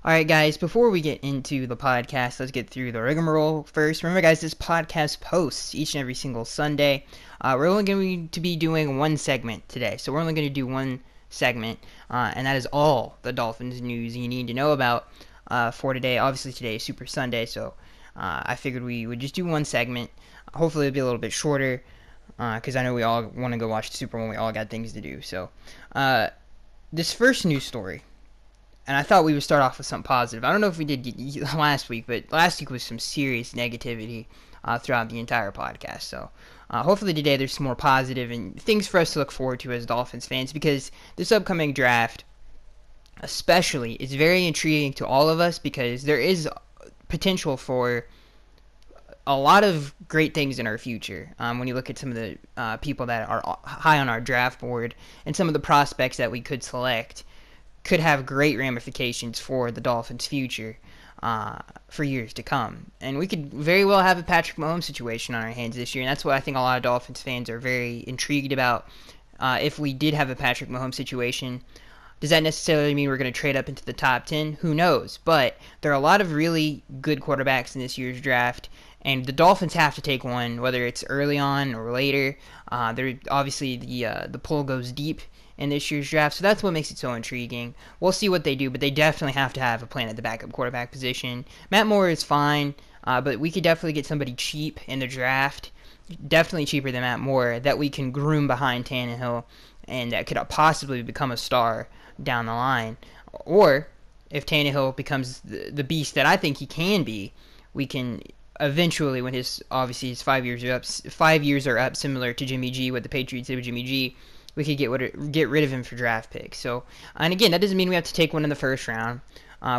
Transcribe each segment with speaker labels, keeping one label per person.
Speaker 1: Alright guys, before we get into the podcast, let's get through the rigmarole first. Remember guys, this podcast posts each and every single Sunday. We're only going to be doing one segment today, so we're only going to do one segment, and that is all the Dolphins news you need to know about for today. Obviously today is Super Sunday, so I figured we would just do one segment. Hopefully it'll be a little bit shorter, because I know we all want to go watch the Super Bowl, we all got things to do. So, this first news story, and I thought we would start off with something positive. I don't know if we did last week, but last week was some serious negativity throughout the entire podcast. So hopefully today there's some more positive and things for us to look forward to as Dolphins fans, because this upcoming draft especially is very intriguing to all of us, because there is potential for a lot of great things in our future. When you look at some of the people that are high on our draft board and some of the prospects that we could select, could have great ramifications for the Dolphins' future for years to come. And we could very well have a Patrick Mahomes situation on our hands this year, and that's what I think a lot of Dolphins fans are very intrigued about. If we did have a Patrick Mahomes situation, does that necessarily mean we're going to trade up into the top 10? Who knows? But there are a lot of really good quarterbacks in this year's draft, and the Dolphins have to take one, whether it's early on or later. Obviously, the pool goes deep in this year's draft, so that's what makes it so intriguing. We'll see what they do, but they definitely have to have a plan at the backup quarterback position. Matt Moore is fine, but we could definitely get somebody cheap in the draft, definitely cheaper than Matt Moore, that we can groom behind Tannehill, and that could possibly become a star down the line. Or, if Tannehill becomes the beast that I think he can be, we can eventually, when his 5 years are up, similar to Jimmy G, what the Patriots did with Jimmy G, we could get rid of him for draft picks. So, and again, that doesn't mean we have to take one in the first round.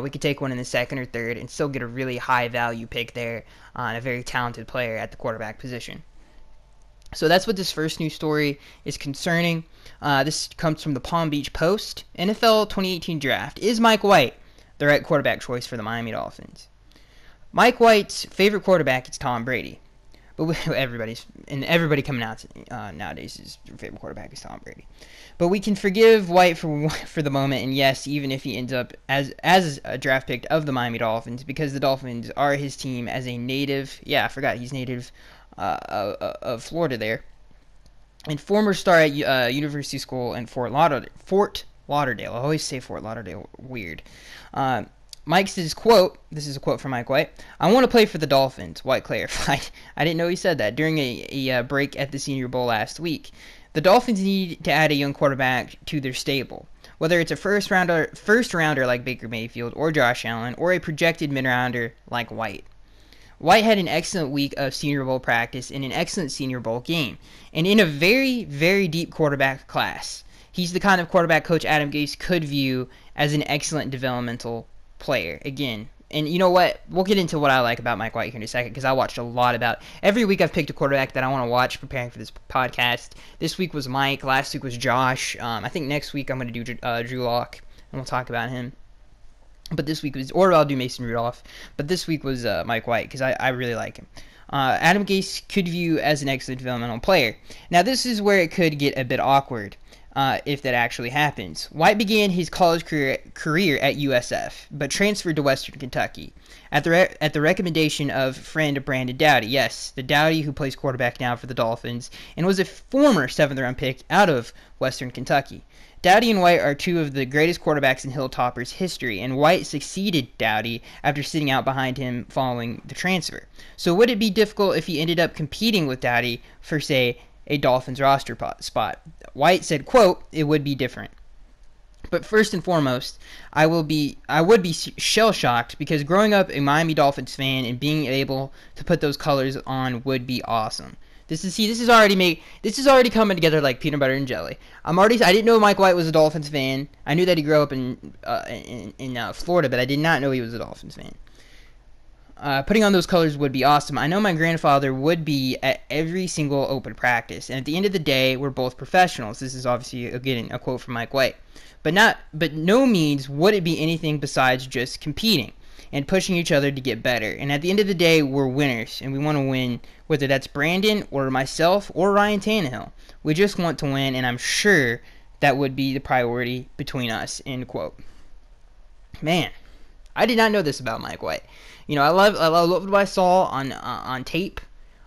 Speaker 1: We could take one in the second or third and still get a really high value pick there and a very talented player at the quarterback position. So that's what this first news story is concerning. This comes from the Palm Beach Post. NFL 2018 draft. Is Mike White the right quarterback choice for the Miami Dolphins? Mike White's favorite quarterback is Tom Brady. But everybody coming out nowadays, his favorite quarterback is Tom Brady. But we can forgive White for the moment, and yes, even if he ends up as a draft pick of the Miami Dolphins, because the Dolphins are his team as a native. Yeah, I forgot he's native of Florida there, and former star at University School in Fort Lauderdale. I always say Fort Lauderdale weird. Mike says, quote, this is a quote from Mike White, "I want to play for the Dolphins," White clarified. I didn't know he said that during a break at the Senior Bowl last week. The Dolphins need to add a young quarterback to their stable. Whether it's a first rounder like Baker Mayfield or Josh Allen, or a projected mid-rounder like White. White had an excellent week of Senior Bowl practice and an excellent Senior Bowl game, and in a very, very deep quarterback class. He's the kind of quarterback Coach Adam Gase could view as an excellent developmental player. Again, and you know what? We'll get into what I like about Mike White here in a second, because I watched a lot about. Every week I've picked a quarterback that I want to watch preparing for this podcast. This week was Mike. Last week was Josh. I think next week I'm going to do Drew Lock, and we'll talk about him. But this week was, or I'll do Mason Rudolph. But this week was Mike White, because I really like him. Adam Gase could view as an excellent developmental player. Now this is where it could get a bit awkward. If that actually happens. White began his college career at USF, but transferred to Western Kentucky at the recommendation of friend Brandon Doughty. Yes, the Doughty who plays quarterback now for the Dolphins and was a former 7th-round pick out of Western Kentucky. Doughty and White are two of the greatest quarterbacks in Hilltoppers history, and White succeeded Doughty after sitting out behind him following the transfer. So would it be difficult if he ended up competing with Doughty for, say, a Dolphins roster spot? White said, quote, "It would be different. But first and foremost, I would be shell-shocked, because growing up a Miami Dolphins fan and being able to put those colors on would be awesome." This is already coming together like peanut butter and jelly. I didn't know Mike White was a Dolphins fan. I knew that he grew up in Florida, but I did not know he was a Dolphins fan. Putting on those colors would be awesome. I know my grandfather would be at every single open practice, and at the end of the day, we're both professionals. This is obviously, again, a quote from Mike White. But no means would it be anything besides just competing and pushing each other to get better. And at the end of the day, we're winners, and we want to win, whether that's Brandon or myself or Ryan Tannehill. We just want to win, and I'm sure that would be the priority between us, end quote. Man, I did not know this about Mike White. You know, I loved what I saw on tape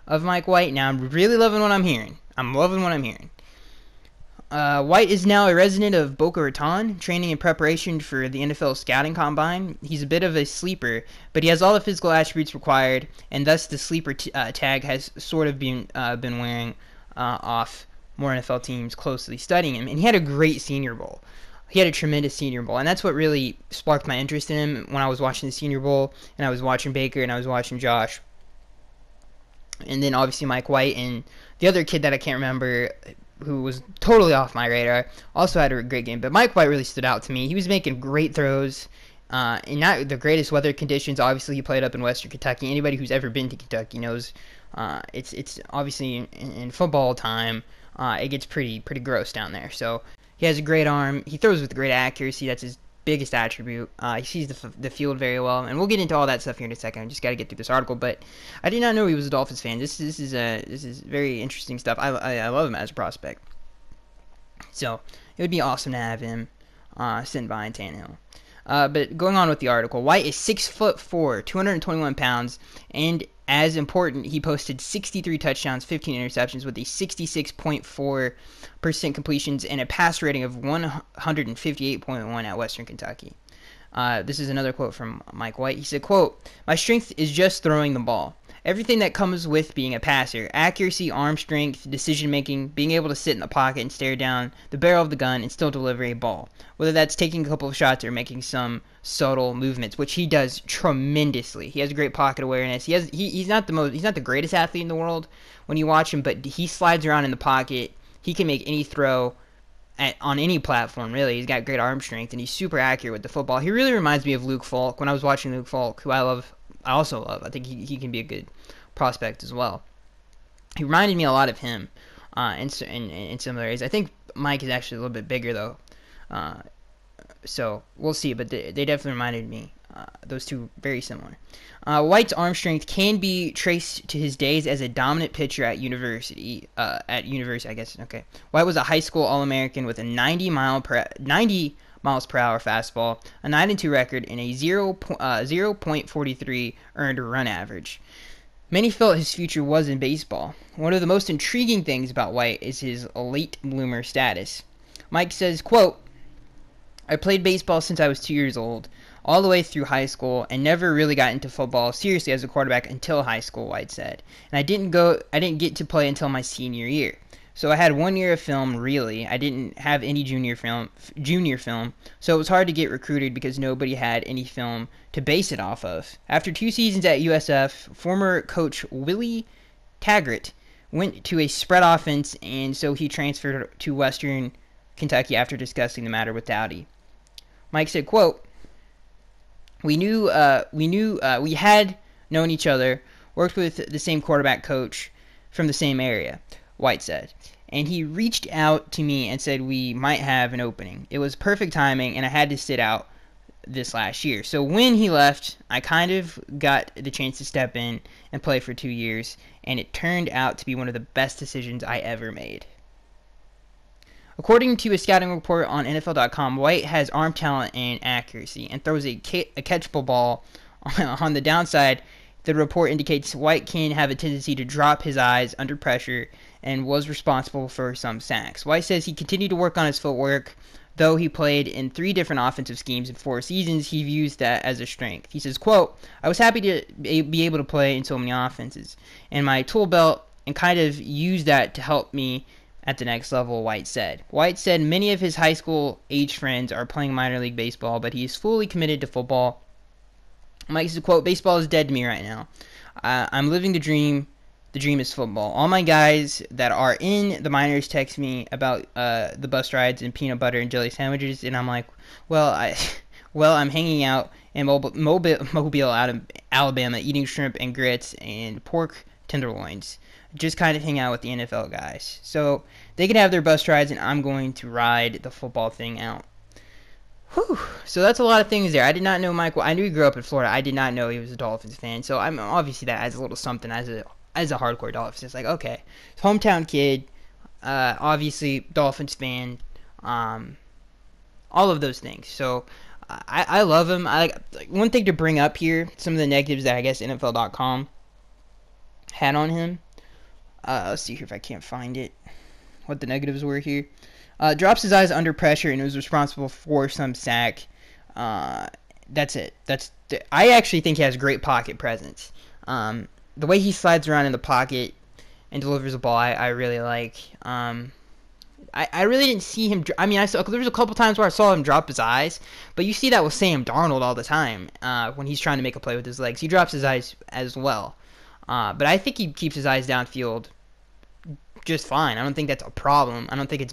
Speaker 1: of Mike White. Now I'm really loving what I'm hearing. I'm loving what I'm hearing. White is now a resident of Boca Raton, training in preparation for the NFL scouting combine. He's a bit of a sleeper, but he has all the physical attributes required, and thus the sleeper tag has sort of been wearing off more NFL teams closely studying him. And he had a great Senior Bowl. He had a tremendous Senior Bowl, and that's what really sparked my interest in him when I was watching the Senior Bowl, and I was watching Baker, and I was watching Josh. And then obviously Mike White and the other kid that I can't remember, who was totally off my radar, also had a great game. But Mike White really stood out to me. He was making great throws in not the greatest weather conditions. Obviously, he played up in Western Kentucky. Anybody who's ever been to Kentucky knows it's obviously in football time, it gets pretty gross down there. So he has a great arm. He throws with great accuracy. That's his biggest attribute. He sees the field very well, and we'll get into all that stuff here in a second. I just got to get through this article, but I did not know he was a Dolphins fan. This is very interesting stuff. I love him as a prospect, so it would be awesome to have him sitting behind Tannehill. But going on with the article, White is 6'4", 221 pounds, and as important, he posted 63 touchdowns, 15 interceptions with a 66.4% completions and a pass rating of 158.1 at Western Kentucky. This is another quote from Mike White. He said, quote, "My strength is just throwing the ball. Everything that comes with being a passer, accuracy, arm strength, decision-making, being able to sit in the pocket and stare down the barrel of the gun and still deliver a ball. Whether that's taking a couple of shots or making some subtle movements," which he does tremendously. He has great pocket awareness. He's not the greatest athlete in the world when you watch him, but he slides around in the pocket. He can make any throw on any platform, really. He's got great arm strength, and he's super accurate with the football. He really reminds me of Luke Falk. When I was watching Luke Falk, who I also love. I think he can be a good prospect as well. He reminded me a lot of him in similar areas. I think Mike is actually a little bit bigger, though. So we'll see, but they definitely reminded me. Those two very similar. White's arm strength can be traced to his days as a dominant pitcher at university. I guess. Okay. White was a high school All-American with a 90 miles per hour fastball, a 9-2 record, and a 0.43 earned run average. Many felt his future was in baseball. One of the most intriguing things about White is his late bloomer status. Mike says, quote, "I played baseball since I was 2 years old, all the way through high school, and never really got into football seriously as a quarterback until high school," White said. "And I didn't get to play until my senior year. So I had 1 year of film, really. I didn't have any junior film, so it was hard to get recruited because nobody had any film to base it off of. After 2 seasons at USF, former coach Willie Taggart went to a spread offense, and so he transferred to Western Kentucky after discussing the matter with Dowdy." Mike said, quote, we had known each other, worked with the same quarterback coach from the same area," White said, "and he reached out to me and said we might have an opening. It was perfect timing, and I had to sit out this last year. So when he left, I kind of got the chance to step in and play for 2 years, and it turned out to be one of the best decisions I ever made." According to a scouting report on NFL.com, White has arm talent and accuracy and throws a catchable ball. On the downside, the report indicates White can have a tendency to drop his eyes under pressure and was responsible for some sacks. White says he continued to work on his footwork. Though he played in 3 different offensive schemes in 4 seasons, he views that as a strength. He says, quote, "I was happy to be able to play in so many offenses and my tool belt and kind of use that to help me at the next level," White said. White said many of his high school age friends are playing minor league baseball, but he is fully committed to football. Mike says, quote, "Baseball is dead to me right now. I'm living the dream. The dream is football. All my guys that are in the minors text me about the bus rides and peanut butter and jelly sandwiches, and I'm like, I'm hanging out in Mobile, Alabama, eating shrimp and grits and pork tenderloins. Just kind of hang out with the NFL guys. So they can have their bus rides, and I'm going to ride the football thing out." Whew. So that's a lot of things there. I did not know Michael. I knew he grew up in Florida. I did not know he was a Dolphins fan. So I'm obviously that adds a little something as a hardcore Dolphins. It's like, okay, hometown kid, obviously Dolphins fan, all of those things. So I love him. Like one thing to bring up here, some of the negatives that I guess NFL.com had on him. Let's see here if I can't find it. What the negatives were here. Drops his eyes under pressure and was responsible for some sack. That's it. I actually think he has great pocket presence. The way he slides around in the pocket and delivers the ball, I really like. I really didn't see him. I mean, there was a couple times where I saw him drop his eyes, but you see that with Sam Darnold all the time when he's trying to make a play with his legs. He drops his eyes as well, but I think he keeps his eyes downfield just fine. I don't think that's a problem. I don't think it's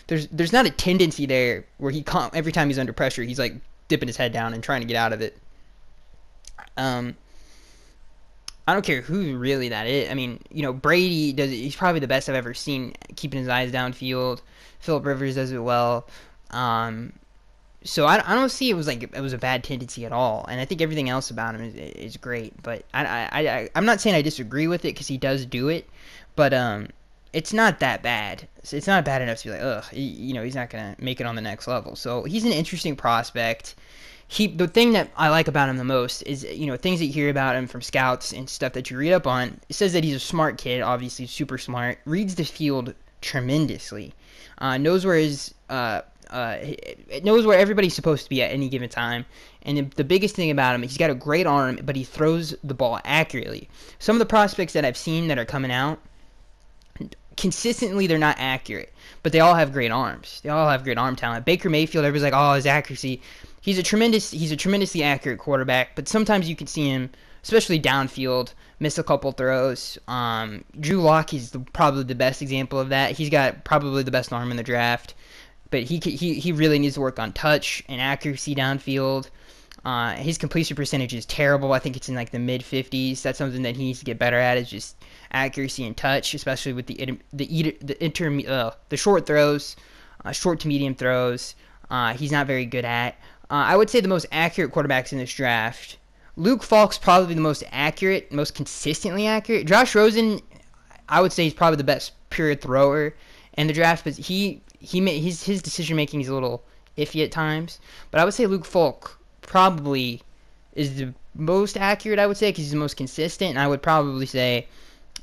Speaker 1: there's not a tendency there where every time he's under pressure he's like dipping his head down and trying to get out of it. I don't care who really that is. I mean, Brady does. He's probably the best I've ever seen keeping his eyes downfield. Phillip Rivers does it well. So I don't see it was a bad tendency at all. And I think everything else about him is great. But I'm not saying I disagree with it because he does do it. But it's not that bad. It's not bad enough to be like, ugh, he's not gonna make it on the next level. So he's an interesting prospect. The thing that I like about him the most is, things that you hear about him from scouts and stuff that you read up on. It says that he's a smart kid, obviously super smart, reads the field tremendously, knows where knows where everybody's supposed to be at any given time. And the biggest thing about him, he's got a great arm, but he throws the ball accurately. Some of the prospects that I've seen that are coming out, consistently they're not accurate, but they all have great arms. They all have great arm talent. Baker Mayfield, everybody's like, oh, his accuracy. He's a tremendously accurate quarterback, but sometimes you can see him, especially downfield, miss a couple throws. Drew Lock is probably the best example of that. He's got probably the best arm in the draft, but he really needs to work on touch and accuracy downfield. His completion percentage is terrible. I think it's in like the mid 50s. That's something that he needs to get better at, is just accuracy and touch, especially with the short throws, short to medium throws. He's not very good at. I would say the most accurate quarterbacks in this draft. Luke Falk's probably the most accurate, most consistently accurate. Josh Rosen, I would say he's probably the best pure thrower in the draft, but his decision making is a little iffy at times. But I would say Luke Falk probably is the most accurate, I would say, because he's the most consistent. And I would probably say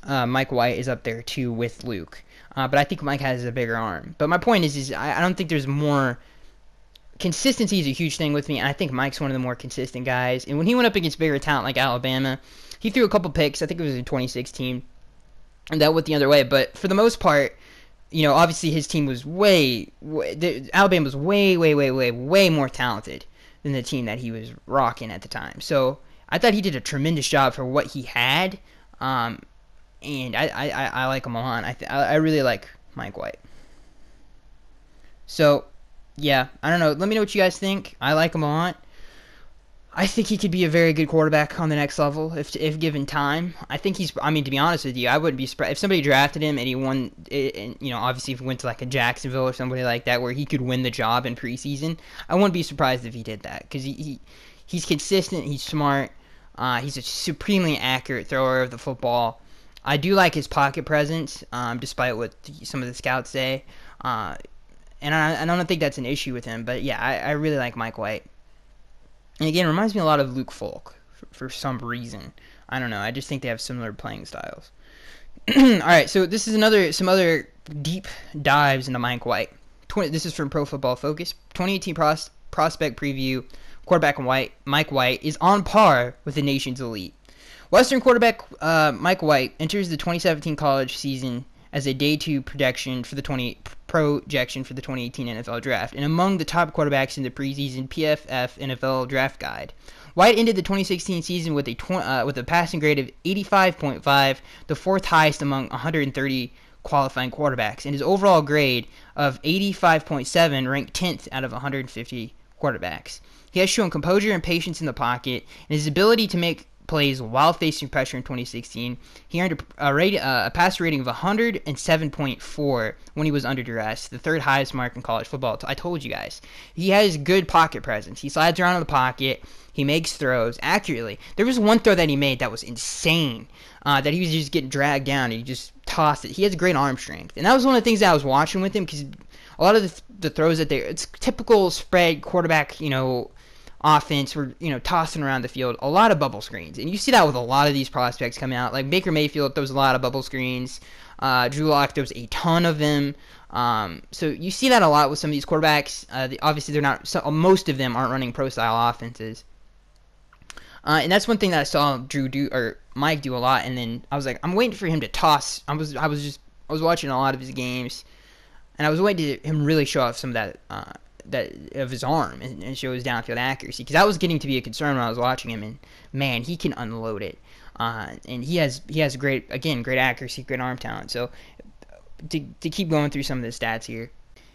Speaker 1: Mike White is up there too with Luke. But I think Mike has a bigger arm. But my point is I don't think there's more. Consistency is a huge thing with me, and I think Mike's one of the more consistent guys. And when he went up against bigger talent like Alabama, he threw a couple picks. I think it was in 2016, and that went the other way. But for the most part, obviously his team was Alabama was way more talented than the team that he was rocking at the time. So I thought he did a tremendous job for what he had, and I like him a lot. I really like Mike White. So. Yeah, I don't know. Let me know what you guys think. I like him a lot. I think he could be a very good quarterback on the next level if given time. I think to be honest with you, I wouldn't be surprised if somebody drafted him and he won. And obviously if he went to like a Jacksonville or somebody like that where he could win the job in preseason, I wouldn't be surprised if he did that because he's consistent. He's smart. He's a supremely accurate thrower of the football. I do like his pocket presence, despite what some of the scouts say. And I don't think that's an issue with him. But, yeah, I really like Mike White. And, again, it reminds me a lot of Luke Falk for some reason. I don't know. I just think they have similar playing styles. All right, so this is some other deep dives into Mike White. This is from Pro Football Focus. 2018 prospect preview. Quarterback Mike White is on par with the nation's elite. Western quarterback Mike White enters the 2017 college season as a day 2 projection for the 2018 NFL Draft, and among the top quarterbacks in the preseason PFF NFL Draft Guide. White ended the 2016 season with a passing grade of 85.5, the fourth highest among 130 qualifying quarterbacks, and his overall grade of 85.7 ranked 10th out of 150 quarterbacks. He has shown composure and patience in the pocket, and his ability to make plays while facing pressure in 2016. He earned a passer rating of 107.4 when he was under duress, the third highest mark in college football. I told you guys. He has good pocket presence. He slides around in the pocket. He makes throws accurately. There was one throw that he made that was insane, that he was just getting dragged down and he just tossed it. He has great arm strength. And that was one of the things that I was watching with him because a lot of the throws that it's typical spread quarterback, offense. We're, tossing around the field, a lot of bubble screens. And you see that with a lot of these prospects coming out. Like Baker Mayfield throws a lot of bubble screens. Drew Lock throws a ton of them. So you see that a lot with some of these quarterbacks. Obviously, they're not. Most of them aren't running pro-style offenses. And that's one thing that I saw Mike do a lot. And then I was like, I'm waiting for him to toss. I was watching a lot of his games, and I was waiting to him really show off some of that of his arm and show his downfield accuracy, because that was getting to be a concern when I was watching him. And man, he can unload it. And he has great accuracy, great arm talent. So to keep going through some of the stats here.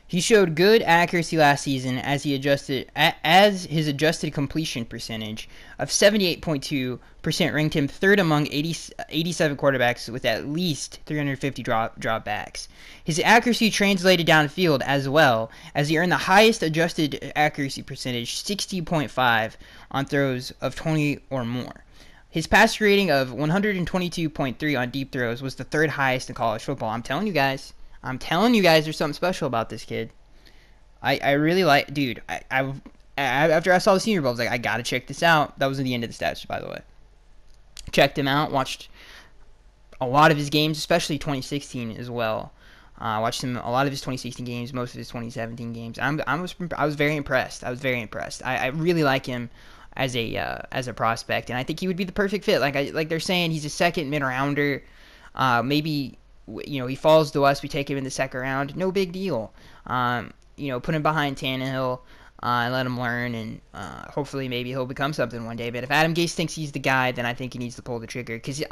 Speaker 1: He showed good accuracy last season as his adjusted completion percentage of 78.2% ranked him third among 87 quarterbacks with at least 350 dropbacks. His accuracy translated downfield as well, as he earned the highest adjusted accuracy percentage, 60.5, on throws of 20 or more. His passer rating of 122.3 on deep throws was the third highest in college football. I'm telling you guys, there's something special about this kid. I really like, dude. After I saw the Senior Bowl, I was like, I gotta check this out. That was at the end of the stats, by the way. Checked him out, watched a lot of his games, especially 2016 as well. Watched a lot of his 2016 games, most of his 2017 games. I was very impressed. I really like him as a prospect, and I think he would be the perfect fit. Like they're saying, he's a second mid-rounder. Maybe he falls to us, we take him in the second round, no big deal. Put him behind Tannehill and let him learn, and hopefully maybe he'll become something one day. But if Adam Gase thinks he's the guy, then I think he needs to pull the trigger, because you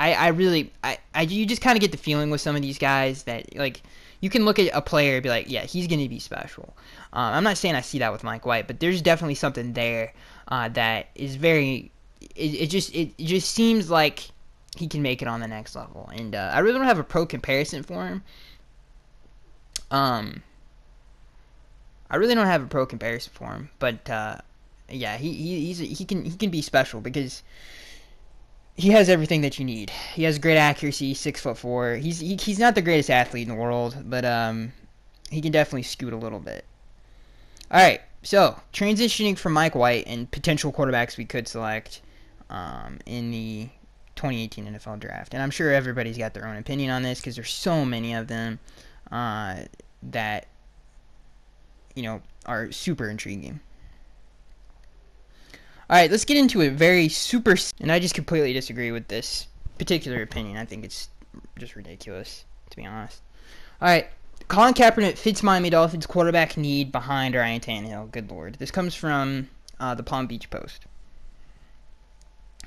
Speaker 1: just kind of get the feeling with some of these guys that, like, you can look at a player and be like, yeah, he's going to be special. I'm not saying I see that with Mike White, but there's definitely something there that is very. It just seems like he can make it on the next level, and I really don't have a pro comparison for him. But yeah, he can be special, because he has everything that you need. He has great accuracy, 6'4". He's not the greatest athlete in the world, but he can definitely scoot a little bit. All right, so transitioning from Mike White and potential quarterbacks we could select in the 2018 NFL Draft, and I'm sure everybody's got their own opinion on this, because there's so many of them that are super intriguing. All right, let's get into it. And I just completely disagree with this particular opinion. I think it's just ridiculous, to be honest. All right, Colin Kaepernick fits Miami Dolphins quarterback need behind Ryan Tannehill. Good Lord. This comes from the Palm Beach Post.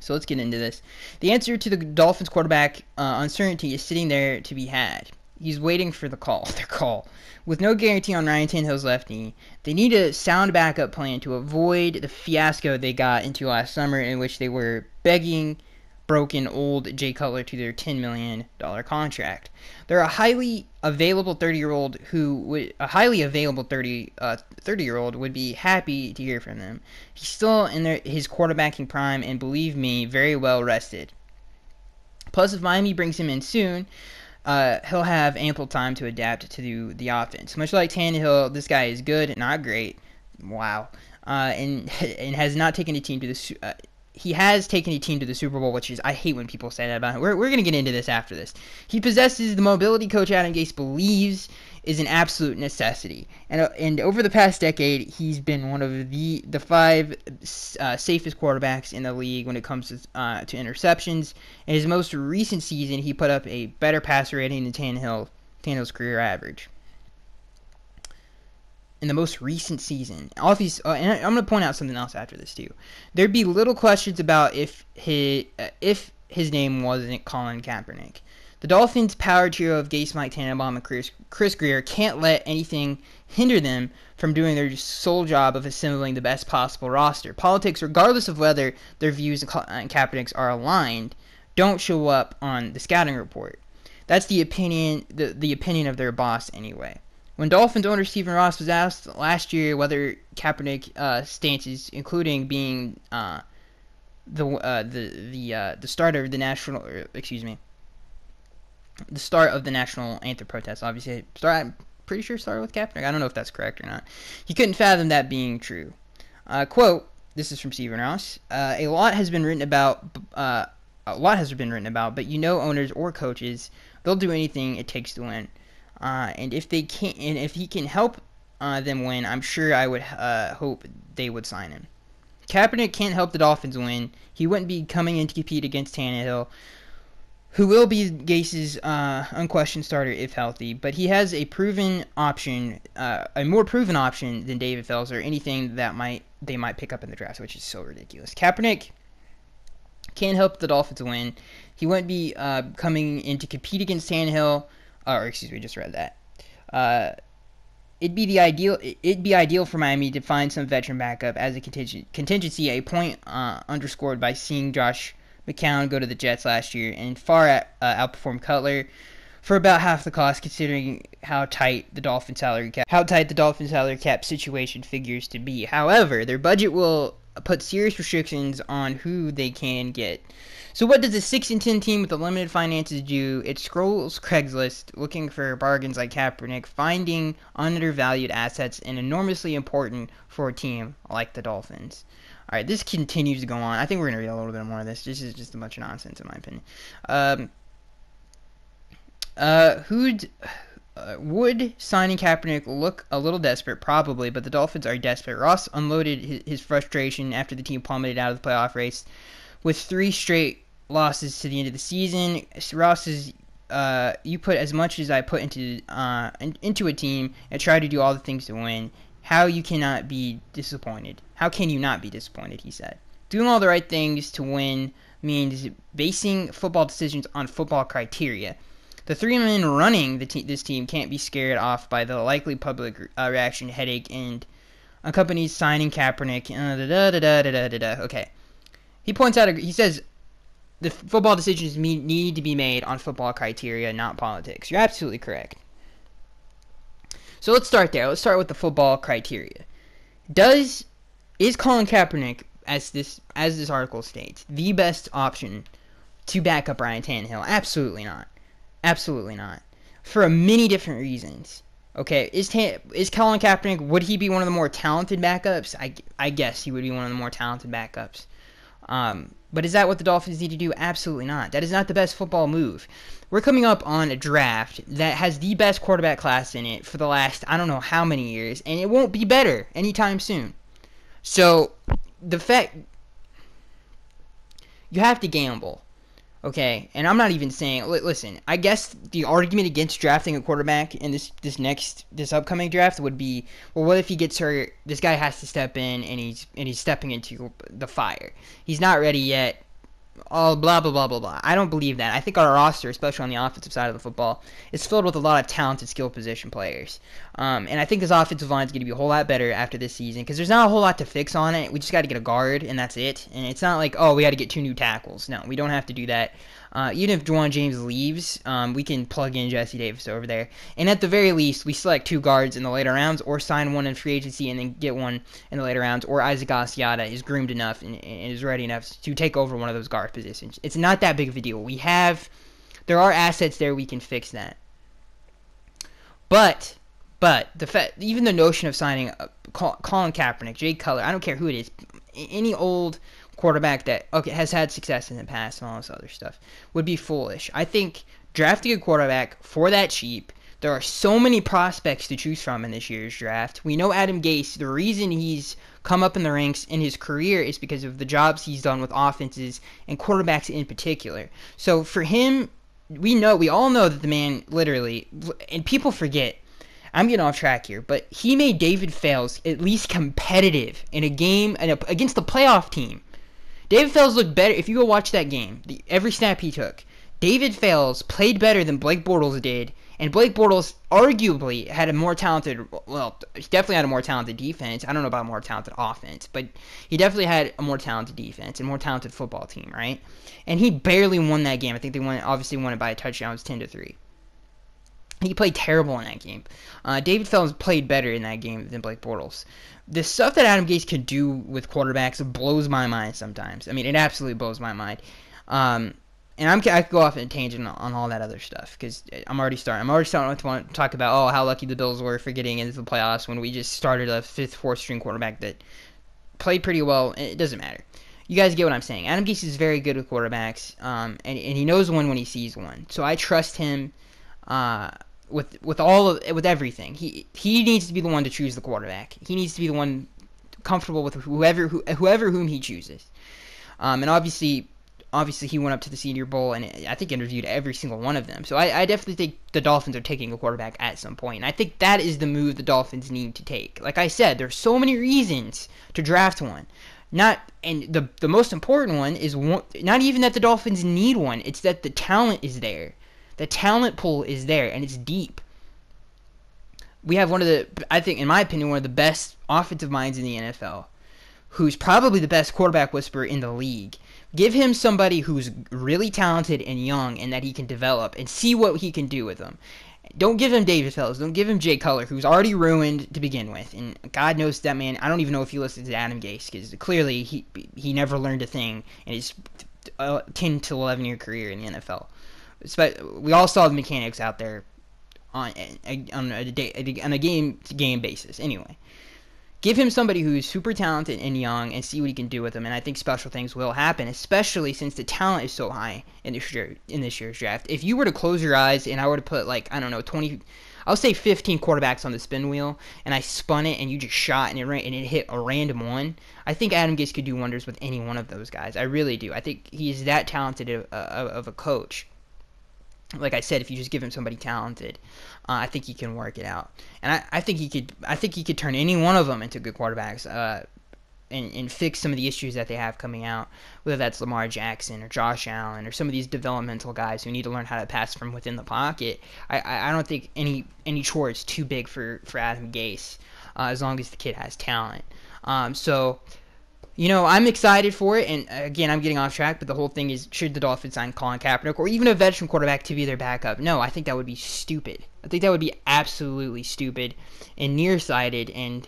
Speaker 1: So let's get into this. The answer to the Dolphins quarterback uncertainty is sitting there to be had. He's waiting for their call. With no guarantee on Ryan Tannehill's left knee, they need a sound backup plan to avoid the fiasco they got into last summer, in which they were begging broken old Jay Cutler to their $10 million contract. They're a highly available 30-year-old would be happy to hear from them. He's still in his quarterbacking prime, and believe me, very well rested. Plus, if Miami brings him in soon, he'll have ample time to adapt to the offense. Much like Tannehill, this guy is good, not great. Wow. And has not taken a team to the he has taken a team to the Super Bowl, which is, I hate when people say that about him. We're going to get into this after this. He possesses the mobility coach Adam Gase believes is an absolute necessity. And over the past decade, he's been one of the five safest quarterbacks in the league when it comes to interceptions. In his most recent season, he put up a better passer rating than Tannehill's career average. In the most recent season, and I'm going to point out something else after this too. There'd be little questions about if his name wasn't Colin Kaepernick. The Dolphins' power trio of Gase, Mike Tannenbaum, and Chris Grier can't let anything hinder them from doing their sole job of assembling the best possible roster. Politics, regardless of whether their views and Kaepernick's are aligned, don't show up on the scouting report. That's the opinion of their boss anyway. When Dolphins owner Stephen Ross was asked last year whether Kaepernick stances, including being the start of the national anthem protest, obviously pretty sure started with Kaepernick. I don't know if that's correct or not. He couldn't fathom that being true. Quote, this is from Stephen Ross. A lot has been written about, but owners or coaches, they'll do anything it takes to win. And if he can help them win, I'm sure I would hope they would sign him. Kaepernick can't help the Dolphins win. He wouldn't be coming in to compete against Tannehill, who will be Gase's unquestioned starter if healthy, but he has a proven option, a more proven option than David Fells or anything that they might pick up in the draft, which is so ridiculous. Kaepernick can't help the Dolphins win. He wouldn't be coming in to compete against Tannehill, just read that. It'd be ideal for Miami to find some veteran backup as a contingency, a point underscored by seeing Josh McCown go to the Jets last year and far outperform Cutler for about half the cost, considering how tight the Dolphins salary cap situation figures to be. However, their budget will put serious restrictions on who they can get. So what does a 6-10 team with the limited finances do? It scrolls Craigslist looking for bargains like Kaepernick, finding undervalued assets, and enormously important for a team like the Dolphins. All right, this continues to go on. I think we're going to read a little bit more of this. This is just a bunch of nonsense, in my opinion. Would signing Kaepernick look a little desperate? Probably, but the Dolphins are desperate. Ross unloaded his frustration after the team plummeted out of the playoff race with 3 straight losses to the end of the season. Ross is, you put as much as I put into a team and try to do all the things to win. How you cannot be disappointed? How can you not be disappointed? He said. Doing all the right things to win means basing football decisions on football criteria. The 3 men running this team can't be scared off by the likely public reaction, headache, and companies signing Kaepernick. Okay. He says the football decisions need to be made on football criteria, not politics. You're absolutely correct. So let's start there. Let's start with the football criteria. Is Colin Kaepernick, as this article states, the best option to back up Ryan Tannehill? Absolutely not. Absolutely not. For many different reasons. Okay, is Colin Kaepernick, would he be one of the more talented backups? I guess he would be one of the more talented backups. But is that what the Dolphins need to do? Absolutely not. That is not the best football move. We're coming up on a draft that has the best quarterback class in it for the last, I don't know how many years, and it won't be better anytime soon. So, the fact, you have to gamble. Okay, and I'm not even saying, listen, I guess the argument against drafting a quarterback in this upcoming draft would be, well, what if he gets hurt? This guy has to step in, and he's stepping into the fire. He's not ready yet. Oh, blah, blah, blah, blah, blah. I don't believe that. I think our roster, especially on the offensive side of the football, is filled with a lot of talented skill position players. And I think this offensive line is going to be a whole lot better after this season because there's not a whole lot to fix on it. We just got to get a guard, and that's it. And it's not like, oh, we got to get 2 new tackles. No, we don't have to do that. Even if Juwan James leaves, we can plug in Jesse Davis over there. And at the very least, we select 2 guards in the later rounds or sign one in free agency and then get one in the later rounds. Or Isaac Asiata is groomed enough and is ready enough to take over one of those guard positions. It's not that big of a deal. There are assets there, we can fix that. But even the notion of signing Colin Kaepernick, Jay Cutler, I don't care who it is, any old quarterback that has had success in the past and all this other stuff would be foolish. I think drafting a quarterback for that cheap, there are so many prospects to choose from in this year's draft. We know Adam Gase, the reason he's come up in the ranks in his career is because of the jobs he's done with offenses and quarterbacks in particular. So for him, we all know that the man literally, and people forget, I'm getting off track here, but he made David Fales at least competitive in a game against the playoff team. David Fales looked better. If you go watch that game, every snap he took, David Fales played better than Blake Bortles did, and Blake Bortles arguably had he definitely had a more talented defense. I don't know about a more talented offense, but he definitely had a more talented defense and more talented football team, right? And he barely won that game. I think they obviously won it by a touchdown. It was 10-3. He played terrible in that game. David Fales played better in that game than Blake Bortles. The stuff that Adam Gase can do with quarterbacks blows my mind sometimes. I mean, it absolutely blows my mind. and I could go off on a tangent on all that other stuff because I'm already starting to want to talk about how lucky the Bills were for getting into the playoffs when we just started a fifth, fourth string quarterback that played pretty well. It doesn't matter. You guys get what I'm saying. Adam Gase is very good with quarterbacks, and he knows one when he sees one. So I trust him with everything. He needs to be the one to choose the quarterback. He needs to be the one comfortable with whoever whom he chooses. And obviously he went up to the Senior Bowl and I think interviewed every single one of them. So I definitely think the Dolphins are taking a quarterback at some point. And I think that is the move the Dolphins need to take. Like I said, there's so many reasons to draft one. The most important one is not even that the Dolphins need one. It's that the talent is there. The talent pool is there and it's deep. We have I think, in my opinion, one of the best offensive minds in the NFL, who's probably the best quarterback whisperer in the league. Give him somebody who's really talented and young and that he can develop and see what he can do with them. Don't give him David Fells. Don't give him Jay Cutler, who's already ruined to begin with. And God knows that man. I don't even know if he listens to Adam Gase because clearly he never learned a thing in his 10 to 11 year career in the NFL. We all saw the mechanics out there on a game-to-game basis. Anyway, give him somebody who's super talented and young and see what he can do with them, and I think special things will happen, especially since the talent is so high in this year's draft. If you were to close your eyes and I were to put, like, I don't know, 20, I'll say 15 quarterbacks on the spin wheel, and I spun it and you just shot and it hit a random one, I think Adam Gase could do wonders with any one of those guys. I really do. I think he's that talented of a coach. Like I said, if you just give him somebody talented, I think he can work it out, and I think he could turn any one of them into good quarterbacks, and fix some of the issues that they have coming out, whether that's Lamar Jackson or Josh Allen or some of these developmental guys who need to learn how to pass from within the pocket. I don't think any chore is too big for Adam Gase, as long as the kid has talent. So. I'm excited for it, and again, I'm getting off track, but the whole thing is, should the Dolphins sign Colin Kaepernick or even a veteran quarterback to be their backup? No, I think that would be stupid. I think that would be absolutely stupid and nearsighted, and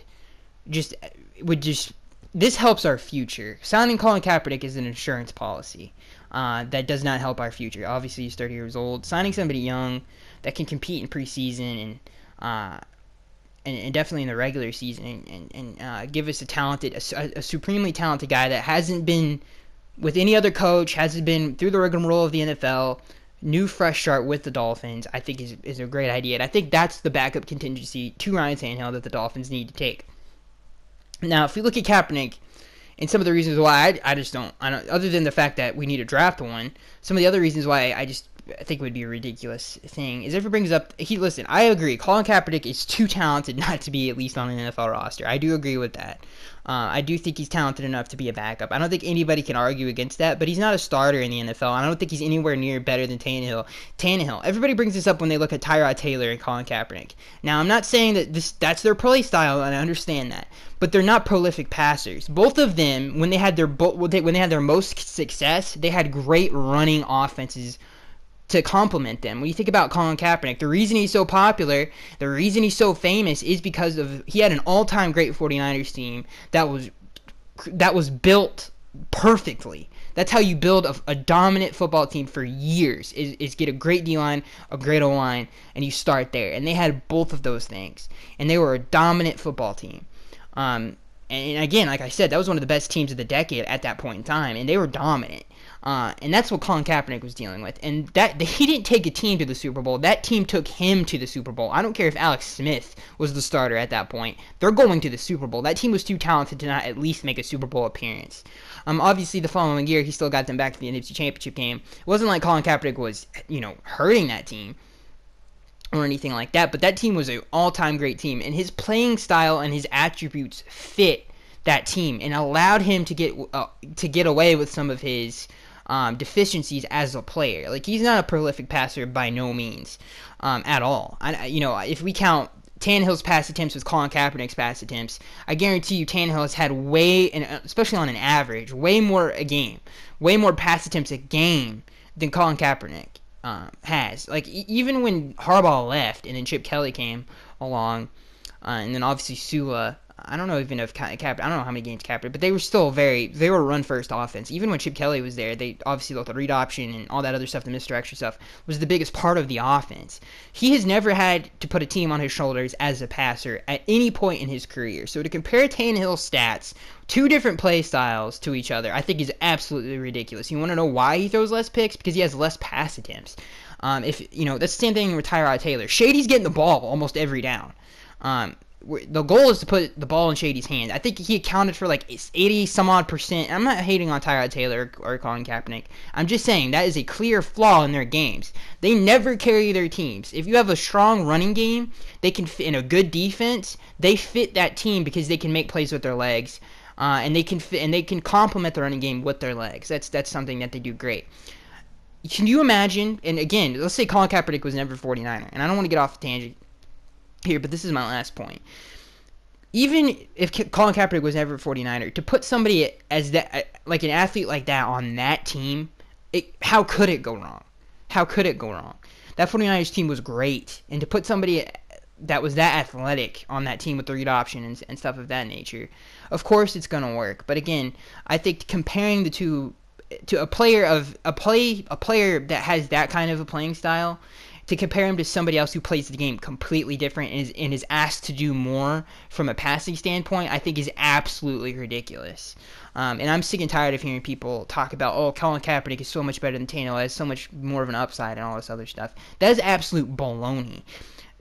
Speaker 1: this helps our future. Signing Colin Kaepernick is an insurance policy that does not help our future. Obviously, he's 30 years old. Signing somebody young that can compete in preseason and definitely in the regular season, and give us a supremely talented guy that hasn't been with any other coach, hasn't been through the rigmarole of the NFL, new fresh start with the Dolphins, I think is a great idea. And I think that's the backup contingency to Ryan Tannehill that the Dolphins need to take. Now, if we look at Kaepernick and some of the reasons why I don't, other than the fact that we need to draft one, some of the other reasons why I think it would be a ridiculous thing is if it brings up, listen, I agree, Colin Kaepernick is too talented not to be at least on an NFL roster. I do agree with that. I do think he's talented enough to be a backup. I don't think anybody can argue against that, but he's not a starter in the NFL. I don't think he's anywhere near better than Tannehill. Everybody brings this up when they look at Tyrod Taylor and Colin Kaepernick. Now, I'm not saying that that's their play style, and I understand that, but they're not prolific passers. Both of them, when they had their most success, they had great running offenses to complement them. When you think about Colin Kaepernick, the reason he's so popular, the reason he's so famous is because he had an all-time great 49ers team that was built perfectly. That's how you build a dominant football team for years, is get a great D-line, a great O-line, and you start there. And they had both of those things. And they were a dominant football team. And again, like I said, that was one of the best teams of the decade at that point in time, and they were dominant. And that's what Colin Kaepernick was dealing with. And he didn't take a team to the Super Bowl. That team took him to the Super Bowl. I don't care if Alex Smith was the starter at that point. They're going to the Super Bowl. That team was too talented to not at least make a Super Bowl appearance. Obviously, the following year, he still got them back to the NFC Championship game. It wasn't like Colin Kaepernick was, hurting that team or anything like that. But that team was an all-time great team. And his playing style and his attributes fit that team and allowed him to get away with some of his deficiencies as a player. Like, he's not a prolific passer by no means at all. If we count Tannehill's pass attempts with Colin Kaepernick's pass attempts, I guarantee you Tannehill has had especially on an average, way more pass attempts a game than Colin Kaepernick has. Like, even when Harbaugh left and then Chip Kelly came along, and then obviously Sula I don't know even if I don't know how many games Kaepernick, but they were still they were a run first offense. Even when Chip Kelly was there, they obviously the read option and all that other stuff, the misdirection stuff, was the biggest part of the offense. He has never had to put a team on his shoulders as a passer at any point in his career. So to compare Tannehill's stats, two different play styles to each other, I think is absolutely ridiculous. You want to know why he throws less picks? Because he has less pass attempts. If that's the same thing with Tyrod Taylor. Shady's getting the ball almost every down. The goal is to put the ball in Shady's hands. I think he accounted for like 80 some odd percent. I'm not hating on Tyrod Taylor or Colin Kaepernick. I'm just saying that is a clear flaw in their games. They never carry their teams. If you have a strong running game, they can fit in a good defense. They fit that team because they can make plays with their legs, and they can complement the running game with their legs. That's something that they do great. Can you imagine? And again, let's say Colin Kaepernick was never 49er, and I don't want to get off the tangent here, but this is my last point. Even if Colin Kaepernick was never a 49er, to put somebody as that, like an athlete like that on that team, how could it go wrong? How could it go wrong? That 49ers team was great, and to put somebody that was that athletic on that team with the read option and stuff of that nature, of course it's going to work. But again, I think comparing the two to a player that has that kind of a playing style, to compare him to somebody else who plays the game completely different and is asked to do more from a passing standpoint, I think is absolutely ridiculous. And I'm sick and tired of hearing people talk about, oh, Colin Kaepernick is so much better than Tannehill, has so much more of an upside and all this other stuff. That is absolute baloney.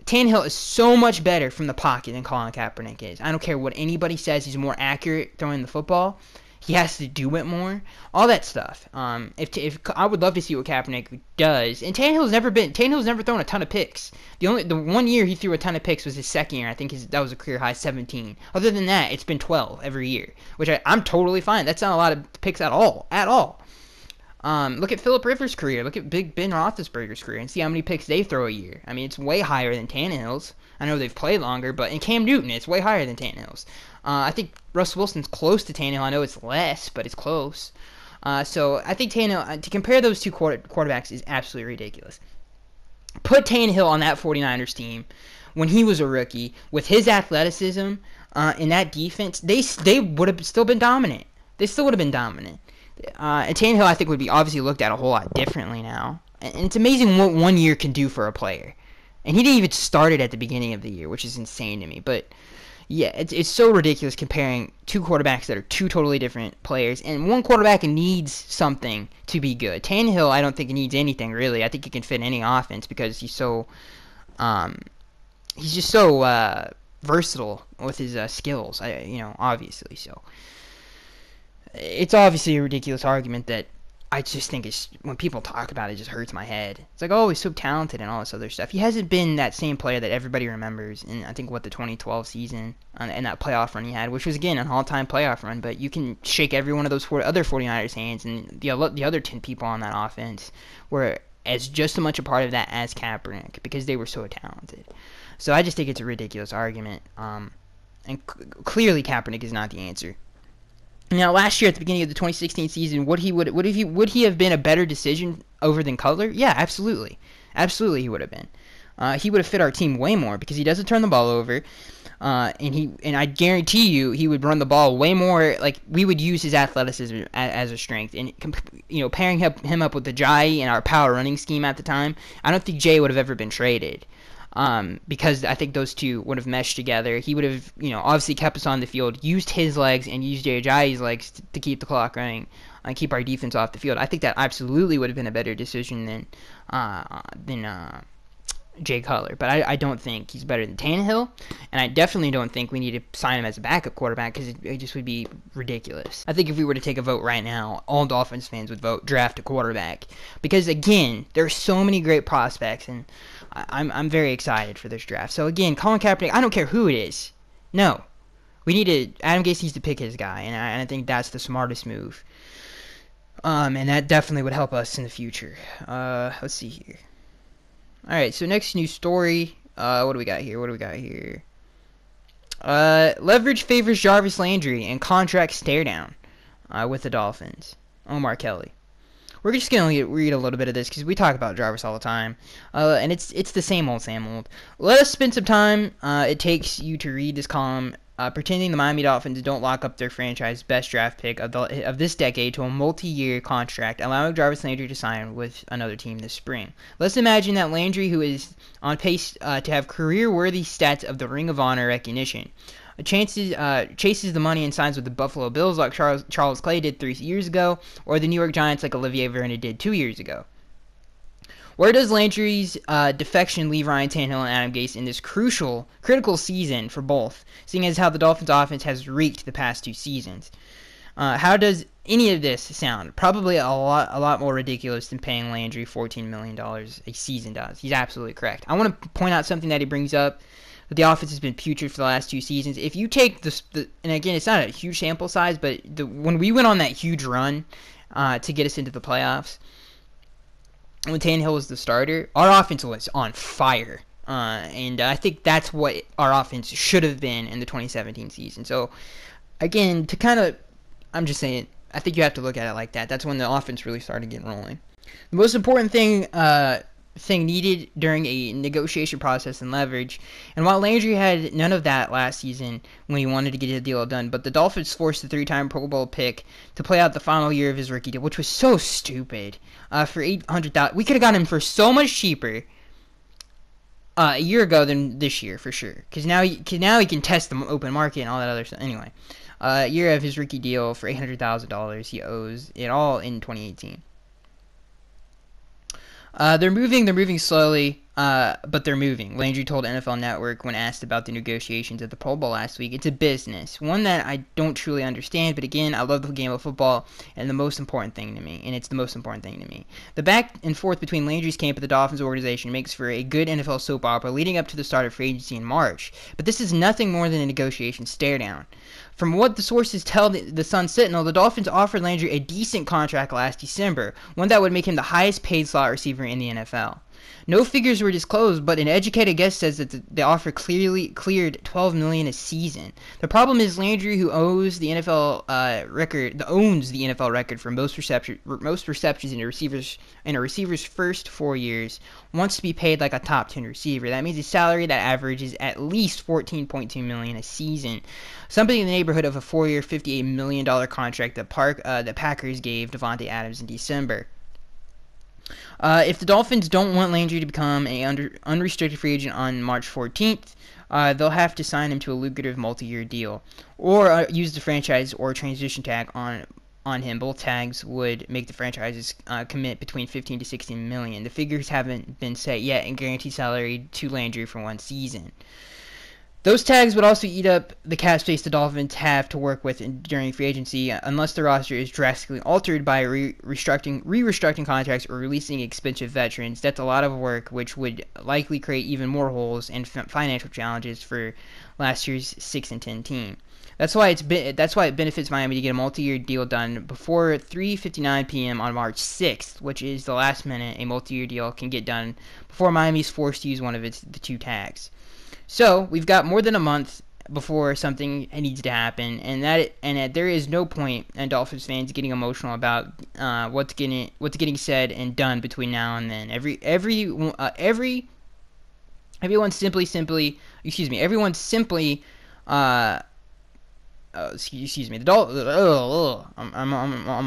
Speaker 1: Tannehill is so much better from the pocket than Colin Kaepernick is. I don't care what anybody says, he's more accurate throwing the football. He has to do it more. All that stuff. If I would love to see what Kaepernick does. And Tannehill's never thrown a ton of picks. The 1 year he threw a ton of picks was his second year. I think that was a career high 17. Other than that, it's been 12 every year, which I'm totally fine. That's not a lot of picks at all. Look at Phillip Rivers' career. Look at Big Ben Roethlisberger's career and see how many picks they throw a year. I mean, it's way higher than Tannehill's. I know they've played longer, but in Cam Newton, it's way higher than Tannehill's. I think Russell Wilson's close to Tannehill. I know it's less, but it's close. So I think Tannehill, to compare those two quarterbacks is absolutely ridiculous. Put Tannehill on that 49ers team when he was a rookie with his athleticism in that defense, they would have still been dominant. They still would have been dominant. And Tannehill, I think, would be obviously looked at a whole lot differently now. And it's amazing what 1 year can do for a player. And he didn't even start it at the beginning of the year, which is insane to me. But yeah, it's so ridiculous comparing two quarterbacks that are two totally different players. And one quarterback needs something to be good. Tannehill, I don't think he needs anything, really. I think he can fit any offense because he's just so versatile with his skills, obviously. So it's obviously a ridiculous argument that I just think when people talk about it, it just hurts my head. It's like, oh, he's so talented and all this other stuff. He hasn't been that same player that everybody remembers in, I think, the 2012 season and that playoff run he had, which was, again, an all-time playoff run. But you can shake every one of those other 49ers hands, and the other 10 people on that offense were as just as much a part of that as Kaepernick because they were so talented. So I just think it's a ridiculous argument. And clearly Kaepernick is not the answer. Now, last year at the beginning of the 2016 season, would he have been a better decision over than Cutler? Yeah, absolutely. Absolutely he would have been. He would have fit our team way more because he doesn't turn the ball over. And I guarantee you he would run the ball way more. Like, we would use his athleticism as a strength. And, pairing him up with the Jai and our power running scheme at the time, I don't think Jay would have ever been traded. Because I think those two would have meshed together. He would have, obviously kept us on the field, used his legs, and used Jay Ajayi's legs to keep the clock running and keep our defense off the field. I think that absolutely would have been a better decision than Jay Cutler. But I don't think he's better than Tannehill, and I definitely don't think we need to sign him as a backup quarterback because it just would be ridiculous. I think if we were to take a vote right now, all Dolphins fans would vote draft a quarterback because, again, there are so many great prospects, and I'm very excited for this draft. So again, Colin Kaepernick, I don't care who it is. No. Adam Gase needs to pick his guy, and I think that's the smartest move. And that definitely would help us in the future. Let's see here. Alright, so next news story. What do we got here? Leverage favors Jarvis Landry and contract stare down with the Dolphins. Omar Kelly. We're just going to read a little bit of this because we talk about Jarvis all the time. And it's the same old. Let us spend some time. It takes you to read this column pretending the Miami Dolphins don't lock up their franchise best draft pick of this decade to a multi-year contract, allowing Jarvis Landry to sign with another team this spring. Let's imagine that Landry, who is on pace to have career-worthy stats of the Ring of Honor recognition, chases the money and signs with the Buffalo Bills like Charles Clay did 3 years ago, or the New York Giants like Olivier Vernon did 2 years ago. Where does Landry's defection leave Ryan Tannehill and Adam Gase in this critical season for both, seeing as how the Dolphins' offense has reeked the past 2 seasons? How does any of this sound? Probably a lot more ridiculous than paying Landry $14 million a season does. He's absolutely correct. I want to point out something that he brings up. That the offense has been putrid for the last 2 seasons. If you take and again, it's not a huge sample size, but when we went on that huge run to get us into the playoffs, when Tannehill was the starter, our offense was on fire. And I think that's what our offense should have been in the 2017 season. So, again, I'm just saying, I think you have to look at it like that. That's when the offense really started getting rolling. The most important thing needed during a negotiation process and leverage. And while Landry had none of that last season when he wanted to get a deal done, but the Dolphins forced the 3-time Pro Bowl pick to play out the final year of his rookie deal, which was so stupid. For $800,000, we could have gotten him for so much cheaper a year ago than this year for sure. Because now he can test the open market and all that other stuff. Anyway, a year of his rookie deal for $800,000, he owes it all in 2018. They're moving slowly, but they're moving. Landry told NFL Network when asked about the negotiations at the Pro Bowl last week, it's a business, one that I don't truly understand, but again, I love the game of football, and it's the most important thing to me. The back and forth between Landry's camp and the Dolphins organization makes for a good NFL soap opera leading up to the start of free agency in March, but this is nothing more than a negotiation stare-down. From what the sources tell the Sun-Sentinel, the Dolphins offered Landry a decent contract last December, one that would make him the highest paid slot receiver in the NFL. No figures were disclosed, but an educated guess says that the offer clearly cleared $12 million a season. The problem is Landry, who owns the NFL record for most receptions in a receiver's first 4 years, wants to be paid like a top 10 receiver. That means a salary that averages at least $14.2 million a season, something in the neighborhood of a 4-year, $58 million contract that Packers gave Davante Adams in December. If the Dolphins don't want Landry to become an unrestricted free agent on March 14th, they'll have to sign him to a lucrative multi-year deal, or use the franchise or transition tag on him. Both tags would make the franchises commit between $15 to $16 million. The figures haven't been set yet, and guaranteed salary to Landry for 1 season. Those tags would also eat up the cap space the Dolphins have to work with during free agency, unless the roster is drastically altered by re-restructuring contracts or releasing expensive veterans. That's a lot of work, which would likely create even more holes and financial challenges for last year's 6-10 team. That's why it benefits Miami to get a multi-year deal done before 3:59 p.m. on March 6th, which is the last minute a multi-year deal can get done before Miami's forced to use one of the 2 tags. So we've got more than a month before something needs to happen, and there is no point in Dolphins fans getting emotional about what's getting said and done between now and then. Everyone simply excuse me. I'm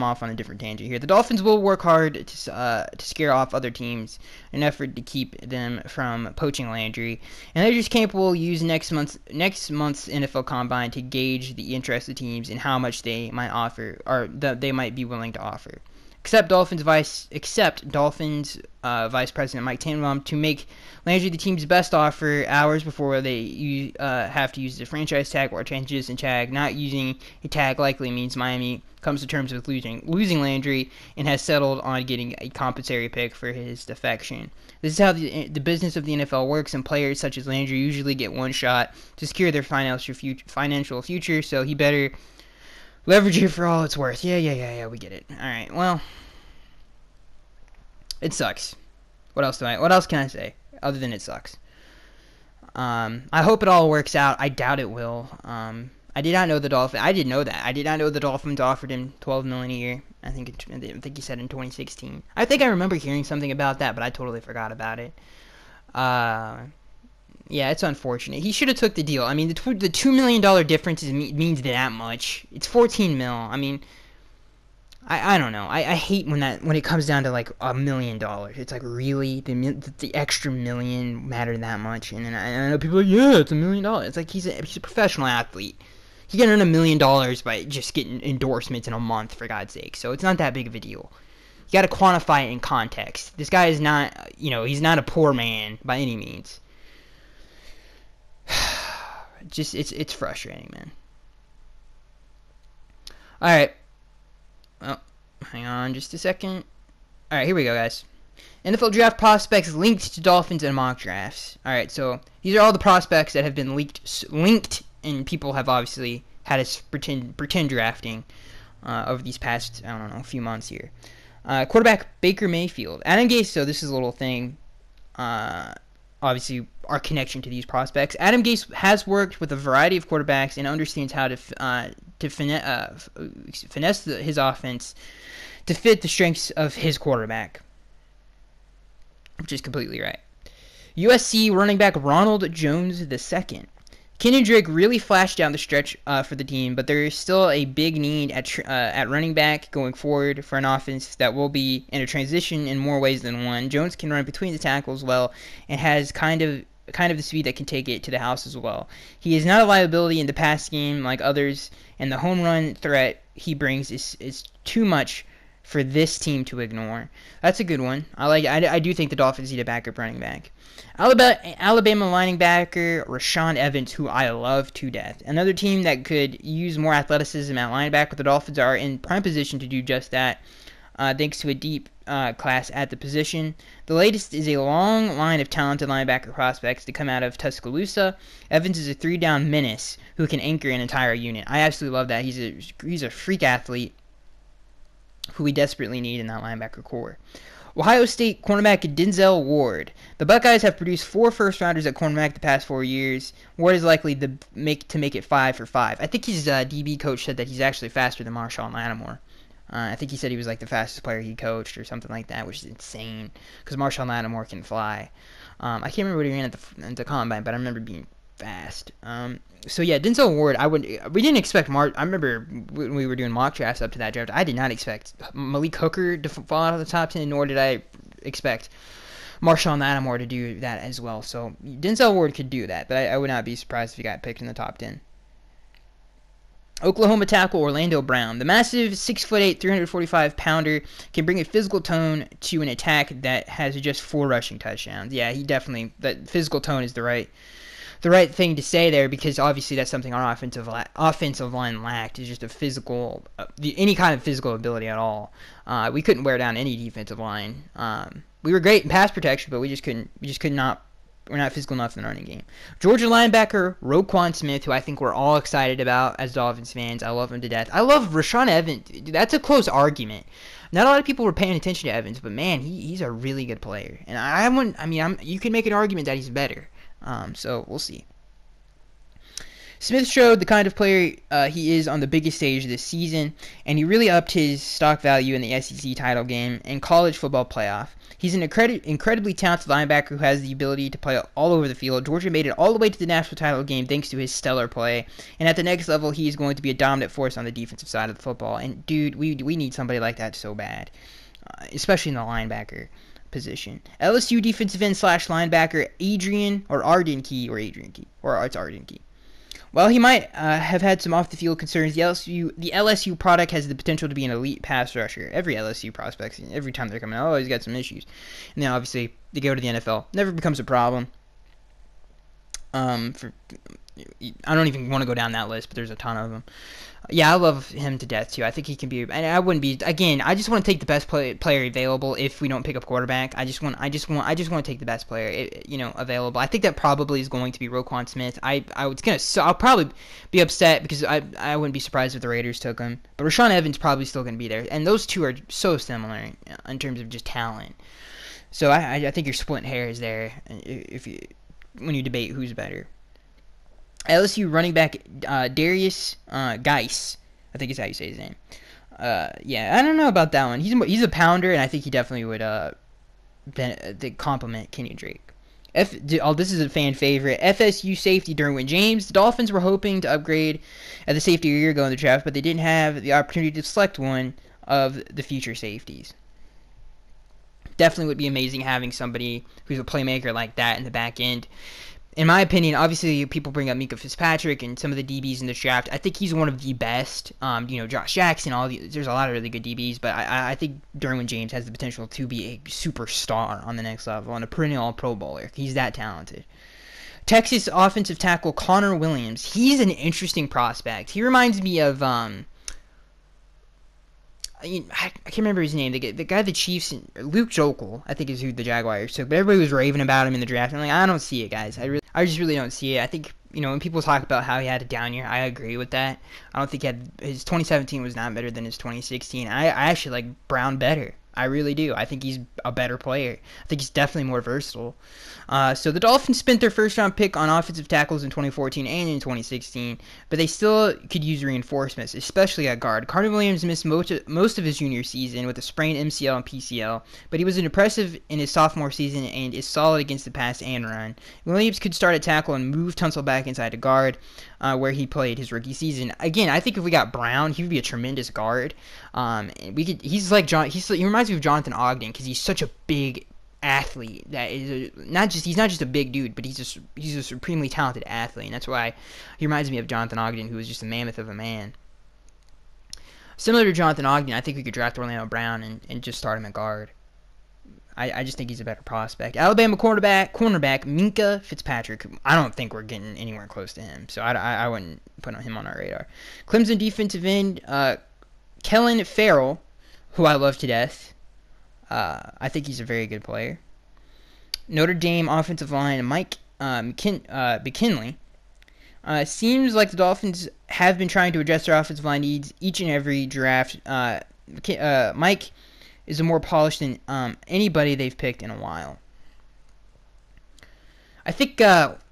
Speaker 1: off on a different tangent here. The Dolphins will work hard to scare off other teams in an effort to keep them from poaching Landry, and they just will use next month's NFL Combine to gauge the interest of teams and how much they might offer or that they might be willing to offer. Except Dolphins Vice President Mike Tannenbaum to make Landry the team's best offer hours before they have to use the franchise tag or transition tag. Not using a tag likely means Miami comes to terms with losing Landry and has settled on getting a compensatory pick for his defection. This is how the business of the NFL works, and players such as Landry usually get one shot to secure their financial future, so he better leverage it for all it's worth. Yeah, we get it. Alright, well, it sucks. What else can I say other than it sucks? I hope it all works out. I doubt it will. I did not know the Dolphins. I didn't know that. I did not know the Dolphins offered him $12 million a year. I think he said in 2016. I think I remember hearing something about that, but I totally forgot about it. Yeah, it's unfortunate. He should have took the deal. I mean, the $2 million difference means that much. It's 14 mil. I mean, I don't know. I hate when it comes down to like $1 million. It's like, really, the extra million matter that much? And then I know people are like, yeah, it's $1 million. It's like he's a professional athlete. He can earn $1 million by just getting endorsements in a month, for God's sake. So it's not that big of a deal. You got to quantify it in context. This guy is not, he's not a poor man by any means. Just it's frustrating, man. All right. Well, hang on just a second. All right, here we go, guys. NFL draft prospects linked to Dolphins and mock drafts. All right, so these are all the prospects that have been linked, and people have obviously had us pretend drafting over these past, I don't know, few months here. Quarterback Baker Mayfield. Adam Gase, so this is a little thing. Obviously, our connection to these prospects. Adam Gase has worked with a variety of quarterbacks and understands how to finesse his offense to fit the strengths of his quarterback, which is completely right. USC running back Ronald Jones II. Kenyon Drake really flashed down the stretch for the team, but there is still a big need at running back going forward for an offense that will be in a transition in more ways than one. Jones can run between the tackles well and has kind of the speed that can take it to the house as well. He is not a liability in the pass game like others, and the home run threat he brings is too much for this team to ignore. That's a good one. I do think the Dolphins need a backup running back. Alabama linebacker Rashaan Evans, who I love to death. Another team that could use more athleticism at linebacker. The Dolphins are in prime position to do just that, thanks to a deep class at the position. The latest is a long line of talented linebacker prospects to come out of Tuscaloosa. Evans is a three-down menace who can anchor an entire unit. I absolutely love that. He's a freak athlete who we desperately need in that linebacker core. Ohio State cornerback Denzel Ward. The Buckeyes have produced 4 first-rounders at cornerback the past 4 years. Ward is likely to make it 5 for 5. I think his DB coach said that he's actually faster than Marshawn Lattimore. I think he said he was like the fastest player he coached or something like that, which is insane because Marshawn Lattimore can fly. I can't remember what he ran at the combine, but I remember being fast. So yeah, Denzel Ward. We didn't expect I remember when we were doing mock drafts up to that draft, I did not expect Malik Hooker to fall out of the top 10, nor did I expect Marshawn Lattimore to do that as well. So Denzel Ward could do that, but I would not be surprised if he got picked in the top 10. Oklahoma tackle Orlando Brown. The massive 6'8", 345-pounder can bring a physical tone to an attack that has just 4 rushing touchdowns. Yeah, that physical tone is the right thing to say there, because obviously that's something our offensive line lacked, is just a physical, any kind of physical ability at all. We couldn't wear down any defensive line. We were great in pass protection, but we're not physical enough in the running game. Georgia linebacker Roquan Smith, who I think we're all excited about as Dolphins fans. I love him to death. I love Rashaan Evans. That's a close argument. Not a lot of people were paying attention to Evans, but man, he's a really good player. And you can make an argument that he's better. So we'll see. Smith showed the kind of player he is on the biggest stage this season, and he really upped his stock value in the SEC title game and college football playoff. He's an incredibly talented linebacker who has the ability to play all over the field. Georgia made it all the way to the national title game thanks to his stellar play, and at the next level, he is going to be a dominant force on the defensive side of the football. And dude, we need somebody like that so bad, especially in the linebacker position. LSU defensive end / linebacker Arden Key. While he might have had some off-the-field concerns, the LSU product has the potential to be an elite pass rusher. Every LSU prospect, every time they're coming out, he's got some issues. And then obviously they go to the NFL, never becomes a problem. I don't even want to go down that list, but there's a ton of them. Yeah, I love him to death too. I think he can be, and I wouldn't be. Again, I just want to take the best player available. If we don't pick up quarterback, I just want to take the best player, available. I think that probably is going to be Roquan Smith. I'll probably be upset because I wouldn't be surprised if the Raiders took him. But Rashaan Evans probably still going to be there, and those two are so similar in terms of just talent. So I think you're splitting hairs there when you debate who's better. LSU running back Darius Geis, I think is how you say his name. Yeah, I don't know about that one. He's a pounder, and I think he definitely would complement Kenyon Drake. This is a fan favorite. FSU safety Derwin James. The Dolphins were hoping to upgrade at the safety a year ago in the draft, but they didn't have the opportunity to select one of the future safeties. Definitely would be amazing having somebody who's a playmaker like that in the back end. In my opinion, obviously people bring up Mika Fitzpatrick and some of the DBs in this draft. I think he's one of the best. Josh Jackson, there's a lot of really good DBs, but I think Derwin James has the potential to be a superstar on the next level and a perennial Pro Bowler. He's that talented. Texas offensive tackle Connor Williams. He's an interesting prospect. He reminds me of I can't remember his name. The guy the Chiefs, Luke Jokel, I think is who the Jaguars took. But everybody was raving about him in the draft. I'm like, I don't see it, guys. I just really don't see it. I think, when people talk about how he had a down year, I agree with that. I don't think his 2017 was not better than his 2016. I actually like Brown better. I really do. I think he's a better player. I think he's definitely more versatile. So the Dolphins spent their first-round pick on offensive tackles in 2014 and in 2016, but they still could use reinforcements, especially at guard. Connor Williams missed most of his junior season with a sprained MCL and PCL, but he was impressive in his sophomore season and is solid against the pass and run. Williams could start at tackle and move Tunsil back inside to guard, where he played his rookie season. Again, I think if we got Brown, he would be a tremendous guard. He's like he reminds me of Jonathan Ogden because he's such a big athlete that is he's not just a big dude, but he's a supremely talented athlete, and that's why he reminds me of Jonathan Ogden, who was just a mammoth of a man. Similar to Jonathan Ogden, I think we could draft Orlando Brown and just start him at guard. I just think he's a better prospect. Alabama cornerback Minka Fitzpatrick. I don't think we're getting anywhere close to him, so I wouldn't put him on our radar. Clemson defensive end Kellen Farrell, who I love to death. I think he's a very good player. Notre Dame offensive line Mike McKinley. Seems like the Dolphins have been trying to address their offensive line needs each and every draft. Mike is more polished than anybody they've picked in a while. I think,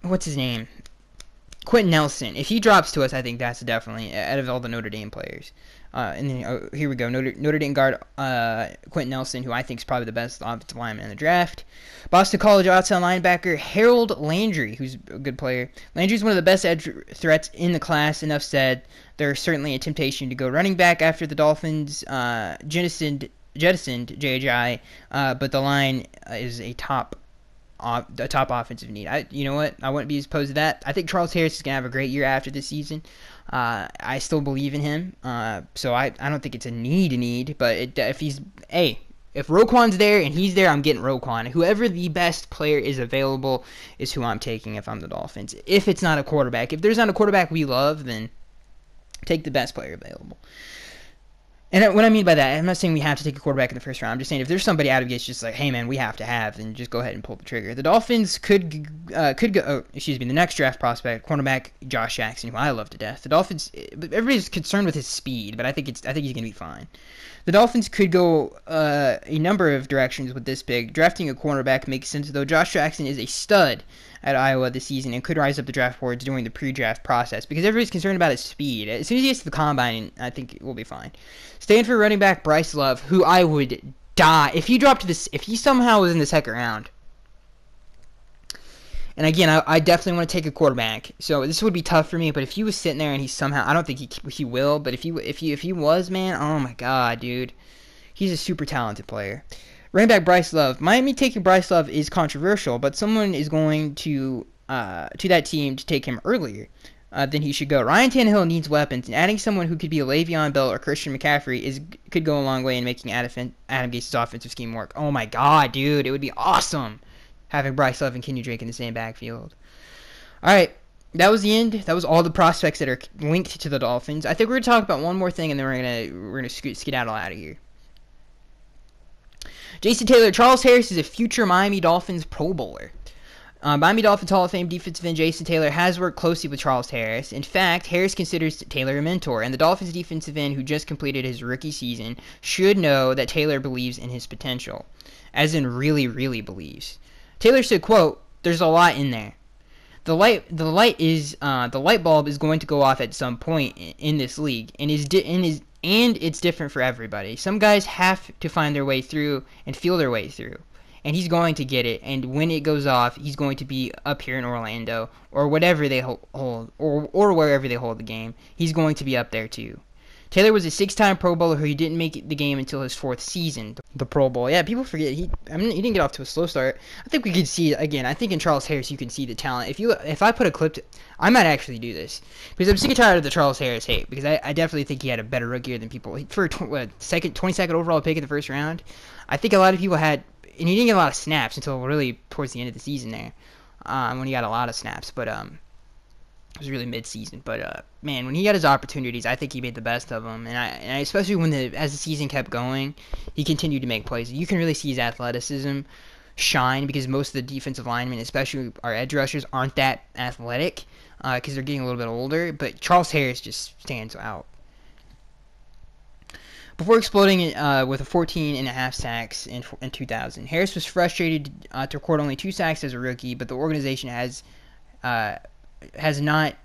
Speaker 1: what's his name? Quentin Nelson. If he drops to us, I think that's definitely, out of all the Notre Dame players. And then, here we go. Notre Dame guard Quentin Nelson, who I think is probably the best offensive lineman in the draft. Boston College outside linebacker Harold Landry, who's a good player. Landry's one of the best edge threats in the class. Enough said. There's certainly a temptation to go running back after the Dolphins jettisoned JHI, but the line is a top offensive need. You know what? I wouldn't be opposed to that. I think Charles Harris is going to have a great year after this season. I still believe in him. So I don't think it's a need, but if Roquan's there and he's there, I'm getting Roquan. Whoever the best player is available is who I'm taking if I'm the Dolphins. If it's not a quarterback. If there's not a quarterback we love, then take the best player available. And what I mean by that, I'm not saying we have to take a quarterback in the first round. I'm just saying if there's somebody out of it's just like, hey man, we have to have, then just go ahead and pull the trigger. The Dolphins could go. The next draft prospect, cornerback Josh Jackson, who I love to death. The Dolphins, everybody's concerned with his speed, but I think he's gonna be fine. The Dolphins could go a number of directions with this pick. Drafting a cornerback makes sense, though. Josh Jackson is a stud at Iowa this season and could rise up the draft boards during the pre-draft process because everybody's concerned about his speed. As soon as he gets to the combine, I think we'll be fine. Stanford running back Bryce Love, who I would die if he dropped to this. If he somehow was in the second round. And again, I definitely want to take a quarterback. So this would be tough for me. But if he was sitting there and he somehow, I don't think he will. But if he was, man, oh my god, dude, he's a super talented player. Running back Bryce Love. Miami taking Bryce Love is controversial, but someone is going to that team to take him earlier than he should go. Ryan Tannehill needs weapons, and adding someone who could be a Le'Veon Bell or Christian McCaffrey could go a long way in making Adam Gase's offensive scheme work. Oh my god, dude, it would be awesome having Bryce Love and Kenny Drake in the same backfield. All right, that was the end. That was all the prospects that are linked to the Dolphins. I think we're gonna talk about one more thing, and then we're gonna skedaddle out of here. Jason Taylor. Charles Harris is a future Miami Dolphins Pro Bowler. Miami Dolphins Hall of Fame defensive end Jason Taylor has worked closely with Charles Harris. In fact, Harris considers Taylor a mentor, and the Dolphins defensive end who just completed his rookie season should know that Taylor believes in his potential, as in really, really believes. Taylor said, quote, "There's a lot in there. The light bulb is going to go off at some point in this league, and it's different for everybody. Some guys have to find their way through and feel their way through. and he's going to get it. And when it goes off, he's going to be up here in Orlando or whatever they hold, or wherever they hold the game. He's going to be up there too. Taylor was a 6-time Pro Bowler who didn't make the game until his 4th season. The Pro Bowl. Yeah, people forget he didn't get off to a slow start. I think we could see it again. I think in Charles Harris you can see the talent. If I put a clip, I might actually do this because I'm sick and tired of the Charles Harris hate, because I definitely think he had a better rookie year than people. For a 22nd overall pick in the first round, I think a lot of people had, and he didn't get a lot of snaps until really towards the end of the season there, when he got a lot of snaps, but it was really mid-season, but man, when he got his opportunities, I think he made the best of them. And I especially as the season kept going, he continued to make plays. You can really see his athleticism shine, because most of the defensive linemen, especially our edge rushers, aren't that athletic because they're getting a little bit older. But Charles Harris just stands out. Before exploding with a 14.5 sacks in 2000, Harris was frustrated to record only 2 sacks as a rookie, but the organization has not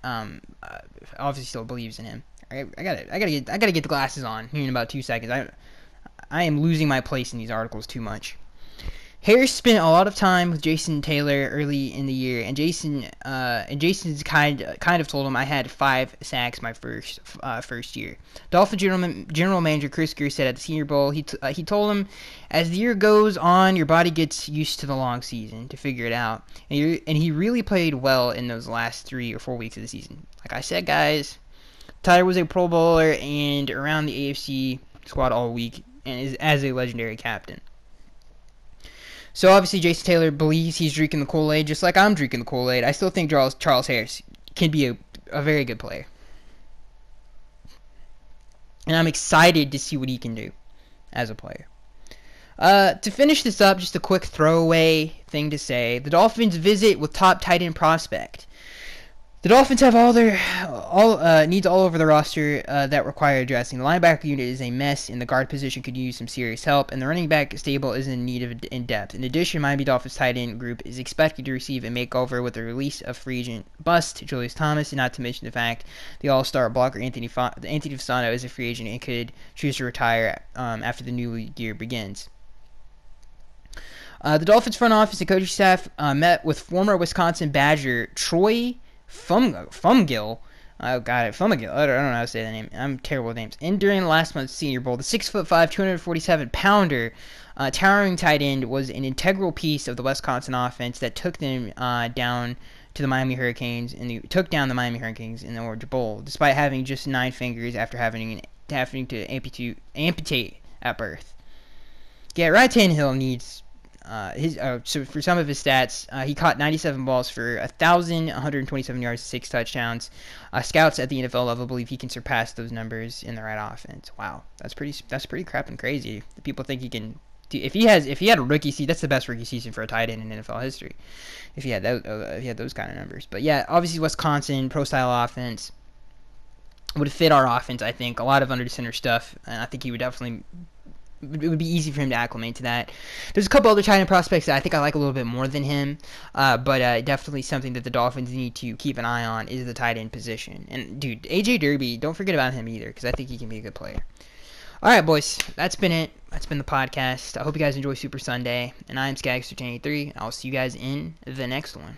Speaker 1: obviously still believes in him. I gotta get the glasses on here in about 2 seconds. I am losing my place in these articles too much. Harris spent a lot of time with Jason Taylor early in the year, and Jason's kind of told him, I had 5 sacks my first year. Dolphins general manager Chris Greer said at the Senior Bowl, he told him, as the year goes on, your body gets used to the long season to figure it out, and he really played well in those last 3 or 4 weeks of the season. Like I said, guys, Tyler was a Pro Bowler and around the AFC squad all week, and is as a legendary captain. So obviously Jason Taylor believes he's drinking the Kool-Aid, just like I'm drinking the Kool-Aid. I still think Charles Harris can be a very good player. And I'm excited to see what he can do as a player. To finish this up, just a quick throwaway thing to say. The Dolphins visit with top tight end prospect. The Dolphins have needs all over the roster that require addressing. The linebacker unit is a mess, and the guard position could use some serious help, and the running back stable is in need of in depth. In addition, Miami Dolphins tight end group is expected to receive a makeover with the release of free agent bust Julius Thomas, and not to mention the fact the all-star blocker Anthony Fasano is a free agent and could choose to retire after the new year begins. The Dolphins front office and coaching staff met with former Wisconsin Badger Troy Fumgill. Oh, got it. Fumgill. I don't know how to say that name. I'm terrible with names. And during last month's Senior Bowl, the 6'5", 247-pounder towering tight end was an integral piece of the Wisconsin offense that took them down to the Miami Hurricanes, and took down the Miami Hurricanes in the Orange Bowl, despite having just 9 fingers after having to amputate at birth. Yeah, Ryan Tannehill needs. So for some of his stats, he caught 97 balls for 1,127 yards, 6 touchdowns. Scouts at the NFL level believe he can surpass those numbers in the right offense. Wow, that's pretty crapping crazy. People think he can. If he had a rookie season, that's the best rookie season for a tight end in NFL history. If he had those kind of numbers. But yeah, obviously Wisconsin pro style offense would fit our offense. I think a lot of under center stuff, and I think he would definitely. It would be easy for him to acclimate to that. There's a couple other tight end prospects that I think I like a little bit more than him, but definitely something that the Dolphins need to keep an eye on is the tight end position. And dude, AJ Derby, don't forget about him either, because I think he can be a good player. All right, boys, that's been it. That's been the podcast. I hope you guys enjoy Super Sunday, and I'm Skagster1083. I'll see you guys in the next one.